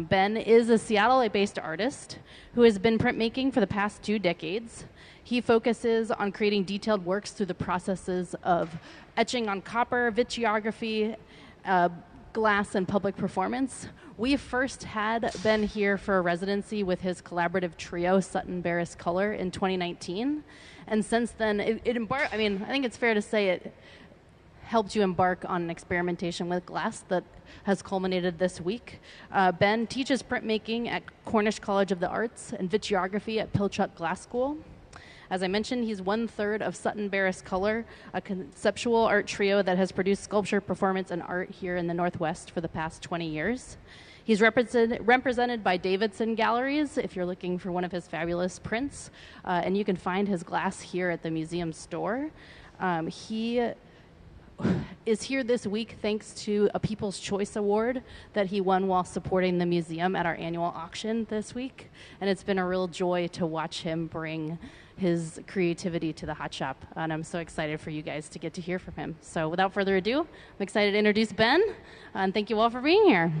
Ben is a Seattle-based artist who has been printmaking for the past 2 decades. He focuses on creating detailed works through the processes of etching on copper, vitreography, glass, and public performance. We first had Ben here for a residency with his collaborative trio, Beres Color, in 2019. And since then, I think it's fair to say it helped you embark on an experimentation with glass that has culminated this week. Ben teaches printmaking at Cornish College of the Arts and vitreography at Pilchuck Glass School. As I mentioned, he's 1/3 of Beres Color, a conceptual art trio that has produced sculpture, performance, and art here in the Northwest for the past 20 years. He's represented by Davidson Galleries if you're looking for one of his fabulous prints, and you can find his glass here at the museum store. He is here this week thanks to a People's Choice Award that he won while supporting the museum at our annual auction this week. And it's been a real joy to watch him bring his creativity to the hot shop. And I'm so excited for you guys to get to hear from him. So without further ado, I'm excited to introduce Ben. And thank you all for being here.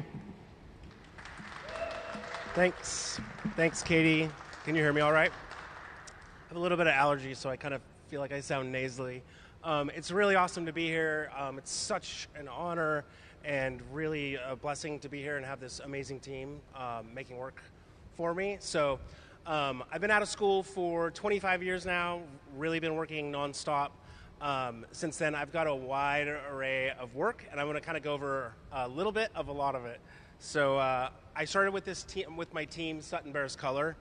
Thanks. Thanks, Katie. Can you hear me all right? I have a little bit of allergy, so I kind of feel like I sound nasally. It's really awesome to be here. It's such an honor and really a blessing to be here and have this amazing team making work for me. So I've been out of school for 25 years now, really been working nonstop. Since then, I've got a wide array of work, and I'm going to kind of go over a little bit of a lot of it. So I started with this team, with my team, Beres Color.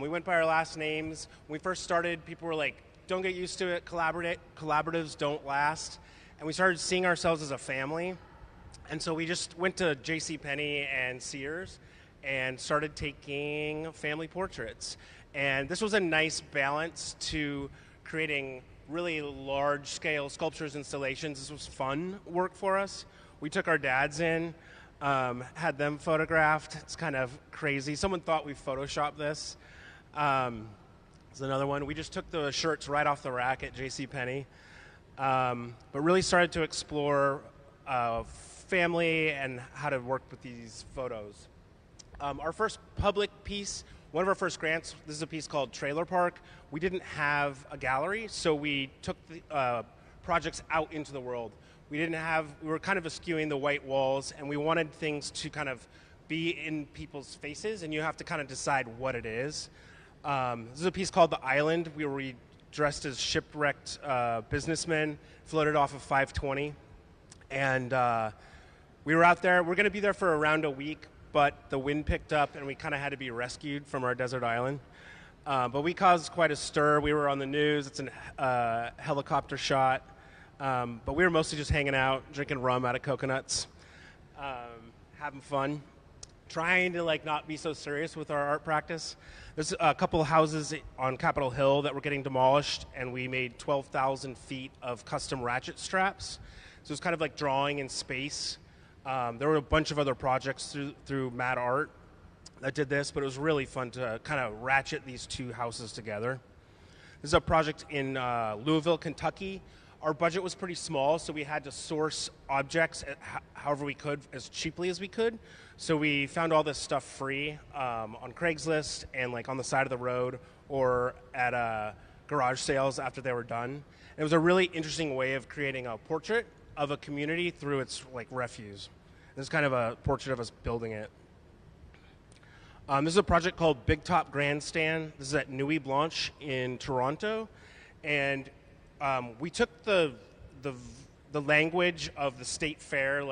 We went by our last names. When we first started, people were like, don't get used to it, collaboratives don't last. And we started seeing ourselves as a family. And so we just went to JCPenney and Sears and started taking family portraits. And this was a nice balance to creating really large-scale sculptures, installations. This was fun work for us. We took our dads in, had them photographed. It's kind of crazy. Someone thought we photoshopped this. It's another one. We just took the shirts right off the rack at JCPenney, but really started to explore family and how to work with these photos. Our first public piece, one of our first grants, this is a piece called Trailer Park. We didn't have a gallery, so we took the projects out into the world. We were kind of eschewing the white walls, and we wanted things to kind of be in people's faces, and you have to kind of decide what it is. This is a piece called The Island. We were dressed as shipwrecked businessmen, floated off of 520. And we were out there. We're going to be there for around a week, but the wind picked up, and we kind of had to be rescued from our desert island. But we caused quite a stir. We were on the news. It's a helicopter shot. But we were mostly just hanging out, drinking rum out of coconuts, having fun, trying to not be so serious with our art practice. There's a couple of houses on Capitol Hill that were getting demolished, and we made 12,000 feet of custom ratchet straps. So it was kind of like drawing in space. There were a bunch of other projects through Mad Art that did this, but it was really fun to kind of ratchet these two houses together. This is a project in Louisville, Kentucky. Our budget was pretty small, so we had to source objects however we could, as cheaply as we could. So we found all this stuff free on Craigslist and on the side of the road or at garage sales after they were done. It was a really interesting way of creating a portrait of a community through its refuse. This is kind of a portrait of us building it. This is a project called Big Top Grandstand. This is at Nuit Blanche in Toronto, and we took the language of the state fair,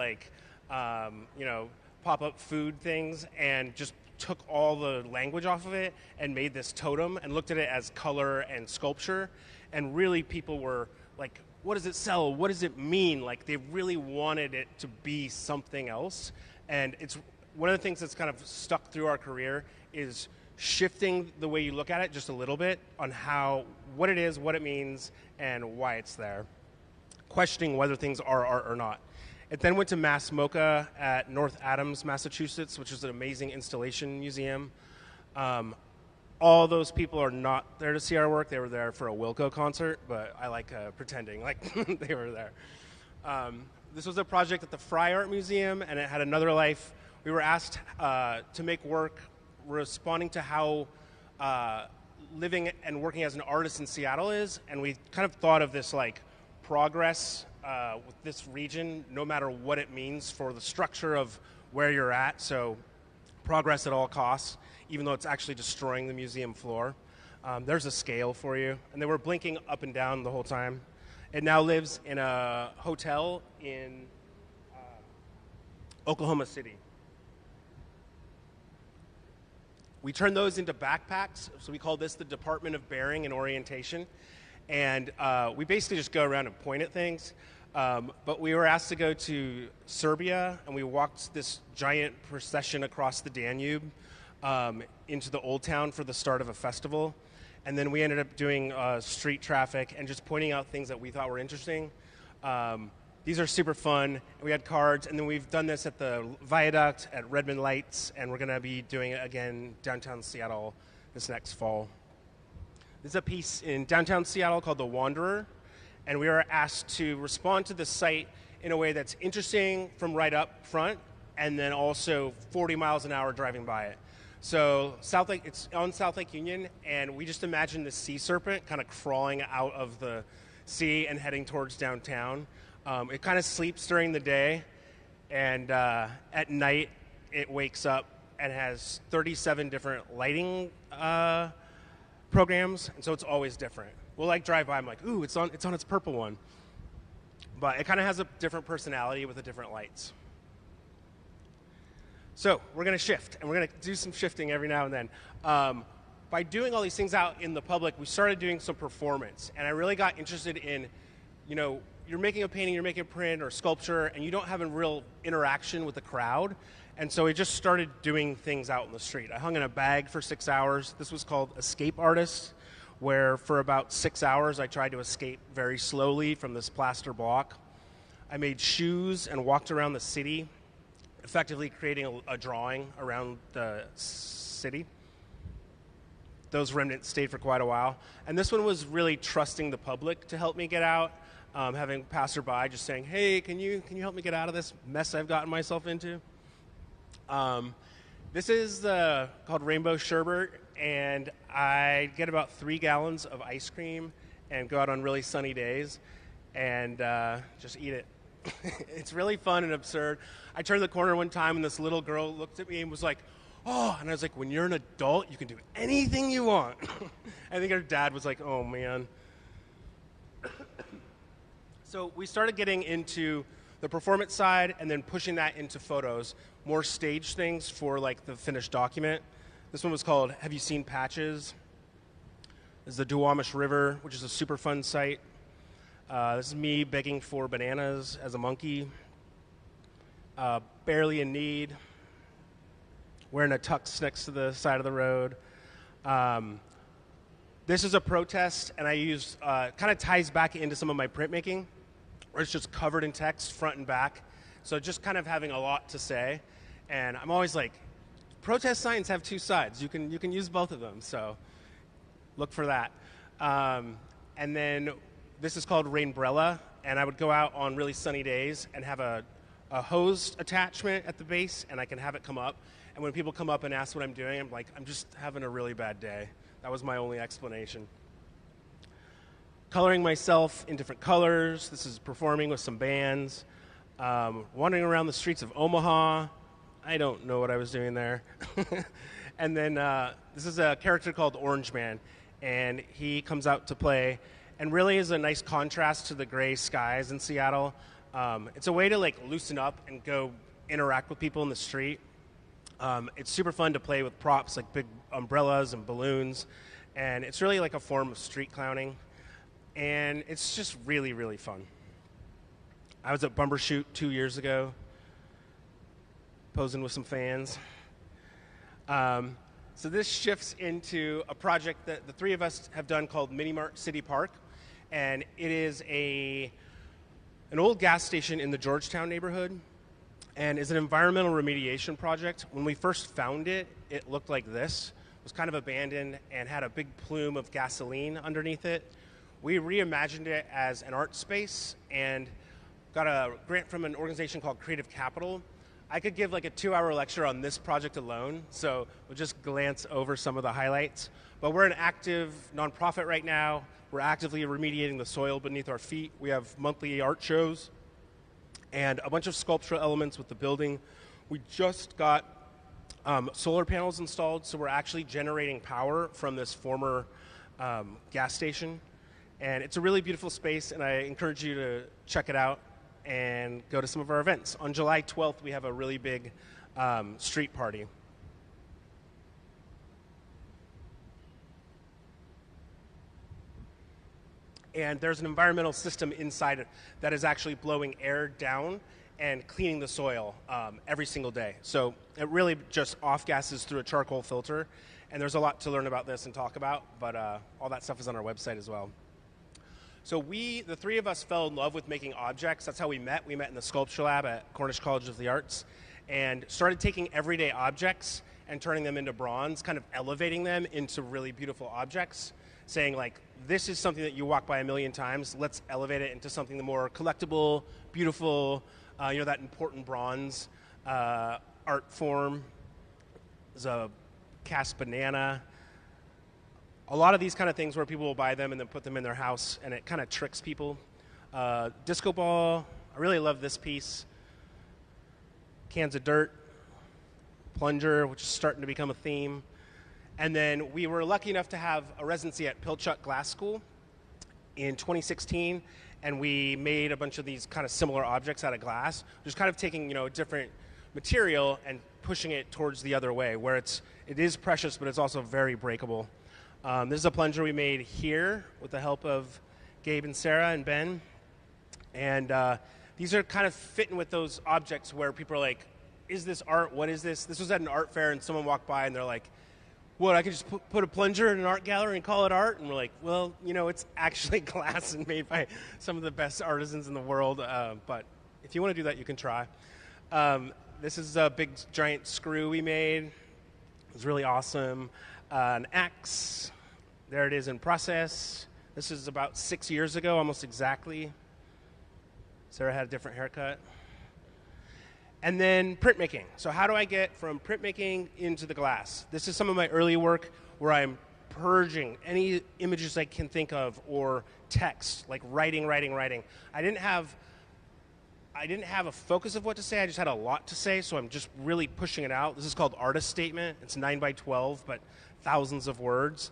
pop-up food things, and just took all the language off of it and made this totem and looked at it as color and sculpture. And really people were like, what does it sell? What does it mean? They really wanted it to be something else. And it's one of the things that's kind of stuck through our career is shifting the way you look at it just a little bit on what it is, what it means, and why it's there. Questioning whether things are art or not. It then went to Mass MoCA at North Adams, Massachusetts, which is an amazing installation museum. All those people are not there to see our work. They were there for a Wilco concert, but I like pretending like they were there. This was a project at the Fry Art Museum, and it had another life we were asked to make work responding to how living and working as an artist in Seattle is, and we kind of thought of this like progress with this region, no matter what it means for the structure of where you're at. So progress at all costs, even though it's actually destroying the museum floor. There's a scale for you, and they were blinking up and down the whole time. It now lives in a hotel in Oklahoma City. We turned those into backpacks, so we call this the Department of Bearing and Orientation. And we basically just go around and point at things. But we were asked to go to Serbia, and we walked this giant procession across the Danube into the Old Town for the start of a festival. And then we ended up doing street traffic and just pointing out things that we thought were interesting. These are super fun. We had cards, and then we've done this at the Viaduct, at Redmond Lights, and we're going to be doing it again downtown Seattle this next fall. This is a piece in downtown Seattle called The Wanderer, and we were asked to respond to the site in a way that's interesting from right up front, and then also 40 miles an hour driving by it. So South Lake, it's on South Lake Union, and we just imagine the sea serpent kind of crawling out of the sea and heading towards downtown. It kind of sleeps during the day, and at night it wakes up and has 37 different lighting programs, and so it's always different. We'll like drive by, I'm like, ooh, it's on its purple one. But it kind of has a different personality with the different lights. So we're going to shift, and we're going to do some shifting every now and then. By doing all these things out in the public, we started doing some performance, and I really got interested in, you're making a painting, you're making a print or sculpture, and you don't have a real interaction with the crowd. And so we just started doing things out in the street. I hung in a bag for 6 hours. This was called Escape Artist, where for about 6 hours I tried to escape very slowly from this plaster block. I made shoes and walked around the city, effectively creating a drawing around the city. Those remnants stayed for quite a while. And this one was really trusting the public to help me get out. Having passerby just saying, hey, can you help me get out of this mess I've gotten myself into? This is called Rainbow Sherbet, and I get about 3 gallons of ice cream and go out on really sunny days and just eat it. It's really fun and absurd. I turned the corner one time, and this little girl looked at me and was like, oh, and I was like, when you're an adult, you can do anything you want. I think her dad was like, oh, man. So we started getting into the performance side and then pushing that into photos, more stage things for like the finished document. This one was called Have You Seen Patches? This is the Duwamish River, which is a super fun site. This is me begging for bananas as a monkey. Barely in Need. Wearing a tux next to the side of the road. This is a protest, and I used, kind of ties back into some of my printmaking, where it's just covered in text front and back. So just kind of having a lot to say. And I'm always like, protest signs have 2 sides. You can use both of them, so look for that. And then this is called Rainbrella, and I would go out on really sunny days and have a hose attachment at the base, and I can have it come up. And when people come up and ask what I'm doing, I'm like, I'm just having a really bad day. That was my only explanation. Coloring myself in different colors. This is performing with some bands. Wandering around the streets of Omaha. I don't know what I was doing there. And then this is a character called Orange Man, and he comes out to play and really is a nice contrast to the gray skies in Seattle. It's a way to like loosen up and go interact with people in the street. It's super fun to play with props like big umbrellas and balloons, and it's really like a form of street clowning, and it's just really, really fun. I was at Bumbershoot 2 years ago, posing with some fans. So this shifts into a project that the 3 of us have done called Mini Mart City Park, and it is an old gas station in the Georgetown neighborhood, and is an environmental remediation project. When we first found it, it looked like this. It was kind of abandoned and had a big plume of gasoline underneath it. We reimagined it as an art space and got a grant from an organization called Creative Capital I could give like a 2-hour lecture on this project alone, so we'll just glance over some of the highlights. But we're an active nonprofit right now. We're actively remediating the soil beneath our feet. We have monthly art shows and a bunch of sculptural elements with the building. We just got solar panels installed, so we're actually generating power from this former gas station. And it's a really beautiful space, and I encourage you to check it out and go to some of our events. On July 12th, we have a really big street party. And there's an environmental system inside it that is actually blowing air down and cleaning the soil every single day. So it really just off-gases through a charcoal filter. And there's a lot to learn about this and talk about, but all that stuff is on our website as well. So the three of us fell in love with making objects. That's how we met. We met in the sculpture lab at Cornish College of the Arts and started taking everyday objects and turning them into bronze, kind of elevating them into really beautiful objects, saying like, this is something that you walk by a million times. Let's elevate it into something more collectible, beautiful, that important bronze art form. There's a cast banana. A lot of these kind of things where people will buy them and then put them in their house, and it kind of tricks people. Disco ball, I really love this piece. Cans of dirt, plunger, which is starting to become a theme. And then we were lucky enough to have a residency at Pilchuck Glass School in 2016, and we made a bunch of these kind of similar objects out of glass, just kind of taking a different material and pushing it towards the other way, where it is precious, but it's also very breakable. This is a plunger we made here with the help of Gabe and Sarah and Ben. And these are kind of fitting with those objects where people are like, is this art? What is this? This was at an art fair, and someone walked by, and they're like, what, I could just put a plunger in an art gallery and call it art? And we're like, well, it's actually glass and made by some of the best artisans in the world. But if you want to do that, you can try. This is a big, giant screw we made. It was really awesome. An axe. There it is in process. This is about 6 years ago, almost exactly. Sarah had a different haircut. And then printmaking. So how do I get from printmaking into the glass? This is some of my early work where I'm purging any images I can think of or text, like writing. I didn't have a focus of what to say. I just had a lot to say, so I'm just really pushing it out. This is called Artist Statement. It's 9 by 12, but thousands of words.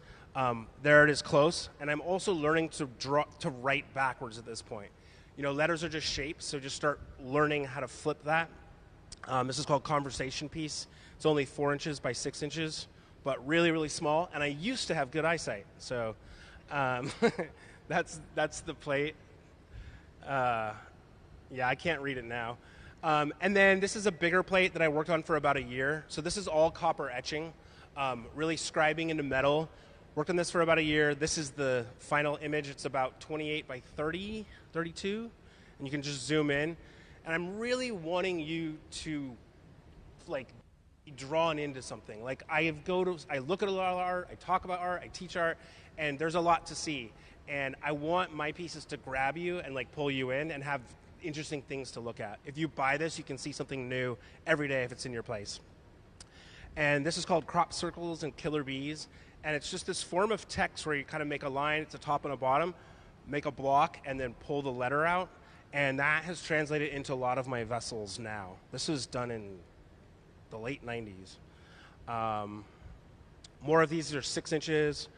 There it is close. And I'm also learning to write backwards at this point. Letters are just shapes, so just start learning how to flip that. This is called Conversation Piece. It's only 4 inches by 6 inches, but really, really small. And I used to have good eyesight, so that's the plate. Yeah, I can't read it now. And then this is a bigger plate that I worked on for about a year. So this is all copper etching, really scribing into metal. Worked on this for about a year. This is the final image. It's about 28 by 32, and you can just zoom in. And I'm really wanting you to, be drawn into something. I look at a lot of art, I talk about art, I teach art, and there's a lot to see. And I want my pieces to grab you and pull you in and have interesting things to look at. If you buy this, you can see something new every day if it's in your place. And this is called Crop Circles and Killer Bees. And it's just this form of text where you kind of make a line, it's a top and a bottom, make a block, and then pull the letter out. And that has translated into a lot of my vessels now. This was done in the late 90s. More of these are 6 inches.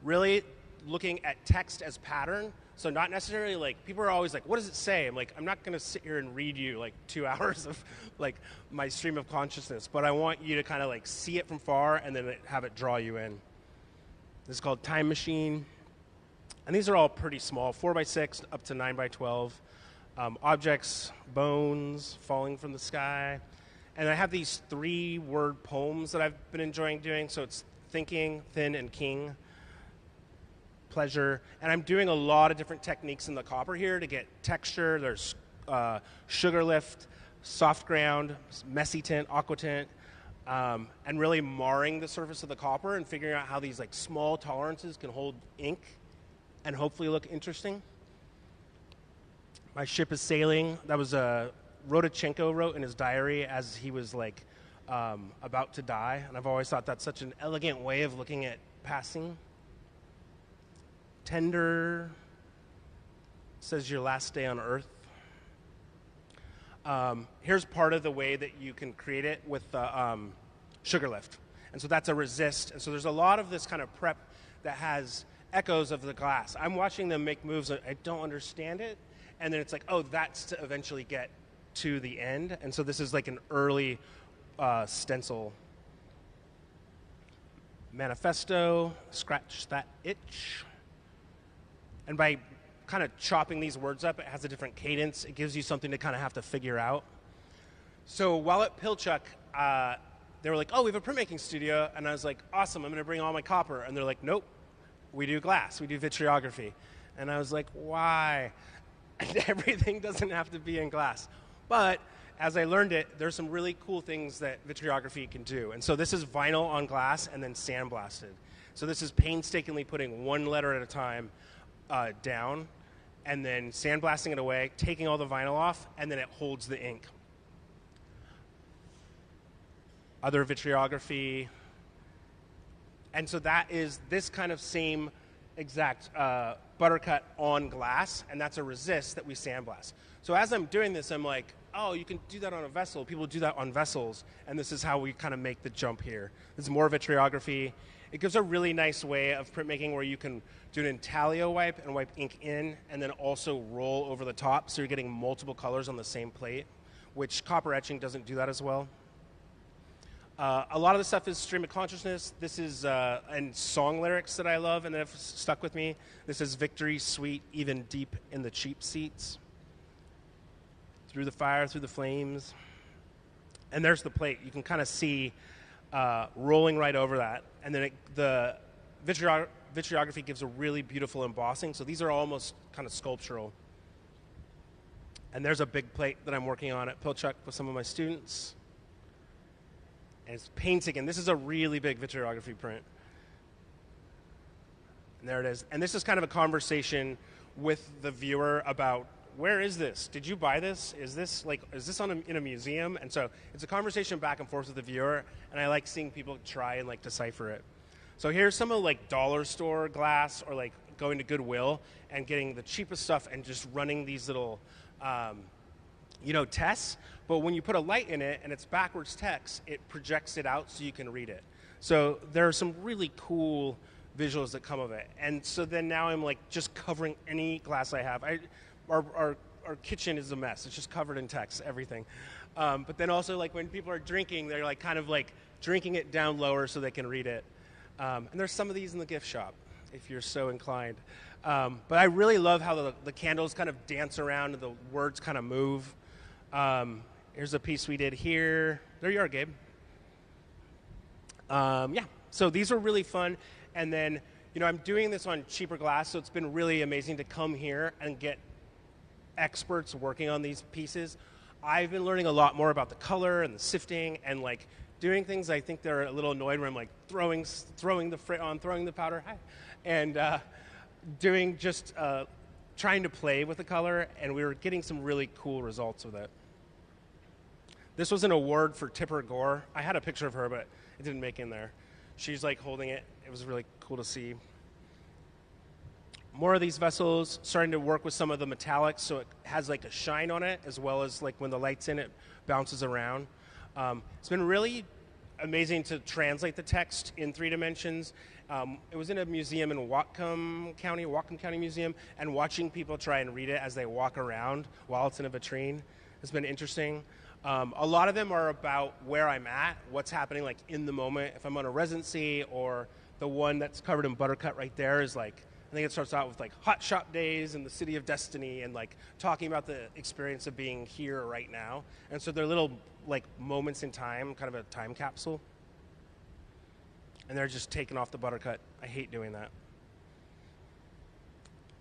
Really looking at text as pattern. So not necessarily people are always like, what does it say? I'm not going to sit here and read you 2 hours of my stream of consciousness, but I want you to kind of see it from far and then have it draw you in. This is called Time Machine. And these are all pretty small, 4 by 6 up to 9 by 12. Objects, bones falling from the sky. And I have these 3-word poems that I've been enjoying doing. So it's thinking, thin, and king. Pleasure. And I'm doing a lot of different techniques in the copper here to get texture. There's sugar lift, soft ground, messy tint, aqua tint, and really marring the surface of the copper and figuring out how these small tolerances can hold ink and hopefully look interesting. My ship is sailing. That was a Rodochenko wrote in his diary as he was like about to die, and I've always thought that's such an elegant way of looking at passing. Tender says your last day on earth. Here's part of the way that you can create it with the sugar lift. And so that's a resist. And so there's a lot of this kind of prep that has echoes of the glass. I'm watching them make moves. I don't understand it. And then it's like, oh, that's to eventually get to the end. And so this is like an early stencil. Manifesto, scratch that itch. And by kind of chopping these words up, it has a different cadence. It gives you something to kind of have to figure out. So while at Pilchuck, they were like, oh, we have a printmaking studio. And I was like, awesome, I'm going to bring all my copper. And they're like, nope, we do glass. We do vitreography. And I was like, why? Everything doesn't have to be in glass. But as I learned it, there's some really cool things that vitreography can do. And so this is vinyl on glass and then sandblasted. So this is painstakingly putting one letter at a time down, and then sandblasting it away, taking all the vinyl off, and then it holds the ink. Other vitreography. And so that is this kind of same exact buttercut on glass, and that's a resist that we sandblast. So as I'm doing this, I'm like, oh, you can do that on a vessel. People do that on vessels, and this is how we kind of make the jump here. This is more vitreography. It gives a really nice way of printmaking where you can do an intaglio wipe and wipe ink in and then also roll over the top, so you're getting multiple colors on the same plate, which copper etching doesn't do that as well. A lot of the stuff is stream of consciousness. This is and song lyrics that I love and that have stuck with me. This is Victory Sweet, Even Deep in the Cheap Seats. Through the fire, through the flames. And there's the plate. You can kind of see rolling right over that. And then the vitreography gives a really beautiful embossing. So these are almost kind of sculptural. And there's a big plate that I'm working on at Pilchuck with some of my students. And it's painstaking. This is a really big vitreography print. And there it is. And this is kind of a conversation with the viewer about, where is this? Did you buy this? Is this in a museum? And so it's a conversation back and forth with the viewer, and I like seeing people try and like decipher it. So here's some of like dollar store glass, or like going to Goodwill and getting the cheapest stuff and just running these little tests. But when you put a light in it and it's backwards text, it projects it out so you can read it. So there are some really cool visuals that come of it. And so then now I'm like just covering any glass I have. Our kitchen is a mess. It's just covered in text, everything. But then also like when people are drinking, they're like kind of like drinking it down lower so they can read it. And there's some of these in the gift shop, if you're so inclined. But I really love how the candles kind of dance around and the words kind of move. Here's a piece we did here. There you are, Gabe. So these are really fun. And then, I'm doing this on cheaper glass, so it's been really amazing to come here and get experts working on these pieces. I've been learning a lot more about the color and the sifting and like doing things. I think they're a little annoyed when I'm like throwing the frit on, throwing the powder, and doing just trying to play with the color, and we were getting some really cool results with it. This was an award for Tipper Gore. I had a picture of her, but it didn't make in there. She's like holding it. It was really cool to see. More of these vessels, starting to work with some of the metallics, so it has like a shine on it, as well as like when the light's in it, bounces around. It's been really amazing to translate the text in 3 dimensions. It was in a museum in Whatcom County Museum, and watching people try and read it as they walk around while it's in a vitrine has been interesting. A lot of them are about where I'm at, what's happening like in the moment, if I'm on a residency, or the one that's covered in buttercut right there is like, I think it starts out with like hot shop days in the city of destiny and like talking about the experience of being here right now. And so they're little like moments in time, kind of a time capsule. And they're just taking off the buttercut. I hate doing that.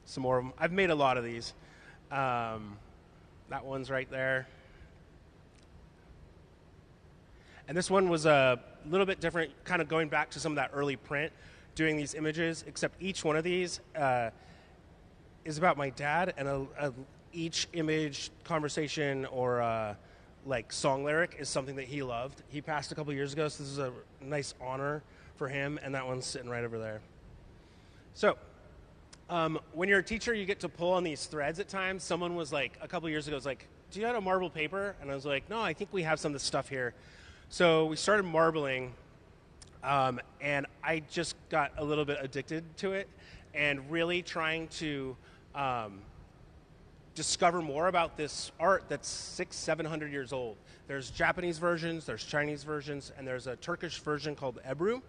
Some more of them. I've made a lot of these. That one's right there. And this one was a little bit different, kind of going back to some of that early print, doing these images, except each one of these is about my dad and each image, conversation, or like song lyric is something that he loved. He passed a couple years ago, so this is a nice honor for him, and that one's sitting right over there. So when you're a teacher, you get to pull on these threads at times. Someone was like, a couple years ago, was like, do you have a marble paper? And I was like, no, I think we have some of this stuff here. So we started marbling, and I just got a little bit addicted to it, and really trying to discover more about this art that's 600-700 years old. There's Japanese versions, there's Chinese versions, and there's a Turkish version called Ebru,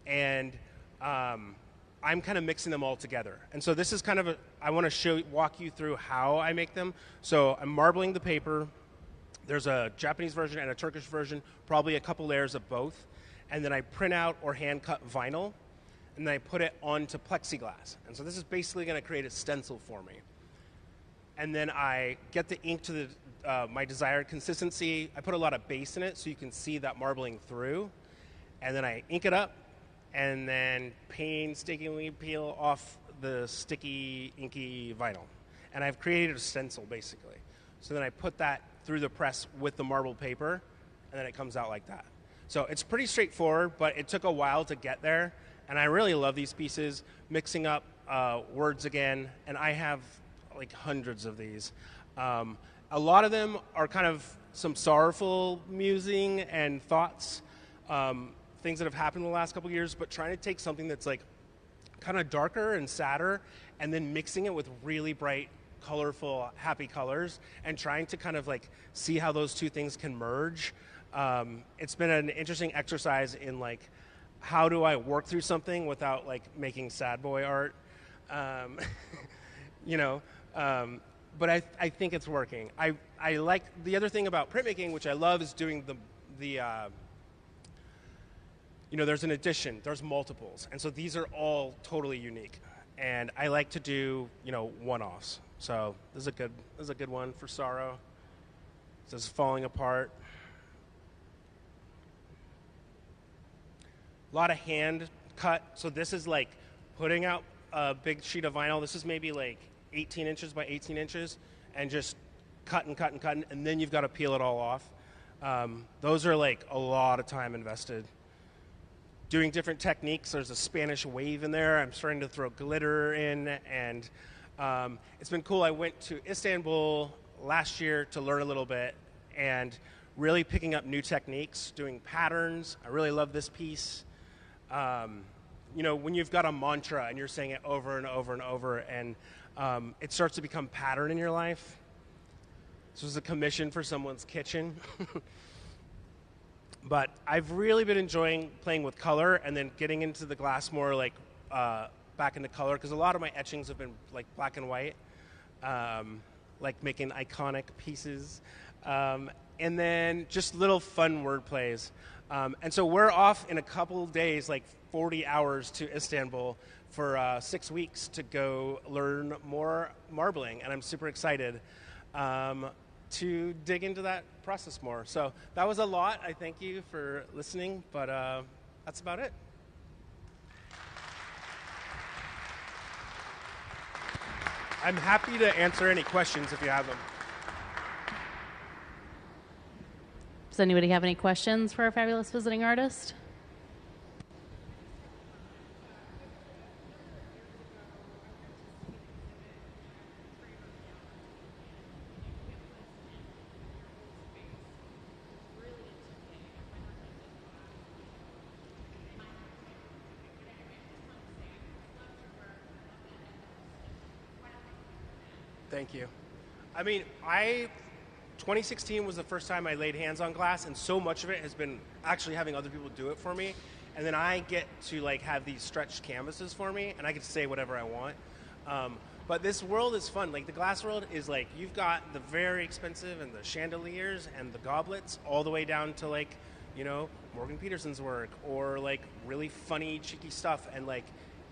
and I'm kind of mixing them all together. And so this is kind of I want to walk you through how I make them. So I'm marbling the paper. There's a Japanese version and a Turkish version, probably a couple layers of both. And then I print out or hand cut vinyl, and then I put it onto plexiglass. And so this is basically going to create a stencil for me. And then I get the ink to the my desired consistency. I put a lot of base in it so you can see that marbling through. And then I ink it up, and then painstakingly peel off the sticky, inky vinyl. And I've created a stencil, basically. So then I put that through the press with the marble paper, and then it comes out like that. So it's pretty straightforward, but it took a while to get there. And I really love these pieces, mixing up words again. And I have like hundreds of these. A lot of them are kind of some sorrowful musing and thoughts, things that have happened in the last couple of years, but trying to take something that's like kind of darker and sadder and then mixing it with really bright, colorful, happy colors and trying to kind of like see how those two things can merge. It's been an interesting exercise in like, how do I work through something without like making sad boy art? You know, but I think it's working. I like the other thing about printmaking, which I love, is doing the you know, there's an addition, there's multiples, and so these are all totally unique. And I like to do, you know, one-offs. So this is a good one for sorrow. It says falling apart. A lot of hand cut. So this is like putting out a big sheet of vinyl. This is maybe like 18 inches by 18 inches, and just cutting, and then you've got to peel it all off. Those are like a lot of time invested. Doing different techniques. There's a Spanish wave in there. I'm starting to throw glitter in, and it's been cool. I went to Istanbul last year to learn a little bit, and really picking up new techniques, doing patterns. I really love this piece. You know, when you've got a mantra and you're saying it over and over and over, and it starts to become pattern in your life. This was a commission for someone's kitchen. But I've really been enjoying playing with color and then getting into the glass more like back into color, because a lot of my etchings have been like black and white, like making iconic pieces. And then just little fun word plays. And so we're off in a couple days, like 40 hours to Istanbul for 6 weeks to go learn more marbling. And I'm super excited to dig into that process more. So that was a lot. I thank you for listening, but that's about it. I'm happy to answer any questions if you have them. Does anybody have any questions for our fabulous visiting artist? Thank you. I mean, 2016 was the first time I laid hands on glass, and so much of it has been actually having other people do it for me. And then I get to like have these stretched canvases for me, and I get to say whatever I want. But this world is fun. Like the glass world is like, you've got the very expensive and the chandeliers and the goblets all the way down to like, you know, Morgan Peterson's work or like really funny, cheeky stuff. And like,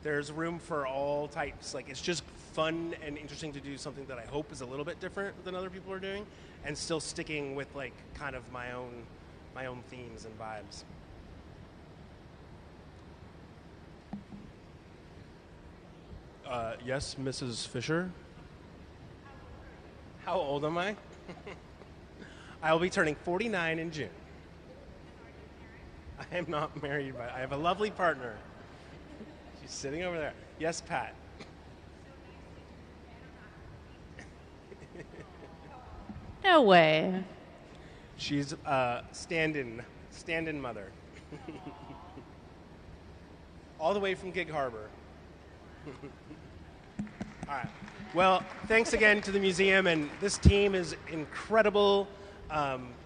there's room for all types. Like, it's just fun and interesting to do something that I hope is a little bit different than other people are doing, and still sticking with like kind of my own themes and vibes. Yes, Mrs. Fisher. How old am I? I will be turning 49 in June. I am not married, but I have a lovely partner. She's sitting over there. Yes, Pat. No way. She's stand-in mother. All the way from Gig Harbor. All right. Well, thanks again to the museum, and this team is incredible.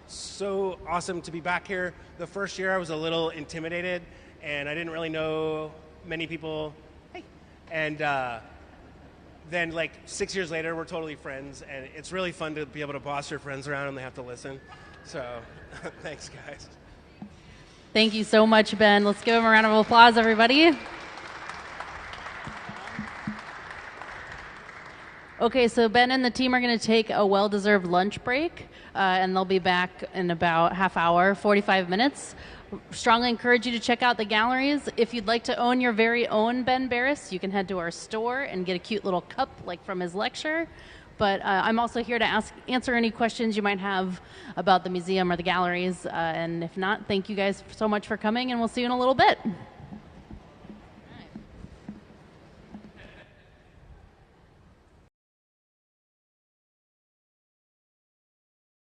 So awesome to be back here. The first year I was a little intimidated, and I didn't really know many people. Hey. And then, like, 6 years later, we're totally friends, and it's really fun to be able to boss your friends around and they have to listen. So, thanks, guys. Thank you so much, Ben. Let's give him a round of applause, everybody. Okay, so Ben and the team are going to take a well-deserved lunch break, and they'll be back in about half hour, 45 minutes. Strongly encourage you to check out the galleries. If you'd like to own your very own Ben Beres, you can head to our store and get a cute little cup like from his lecture. But I'm also here to answer any questions you might have about the museum or the galleries. And if not, thank you guys so much for coming, and we'll see you in a little bit.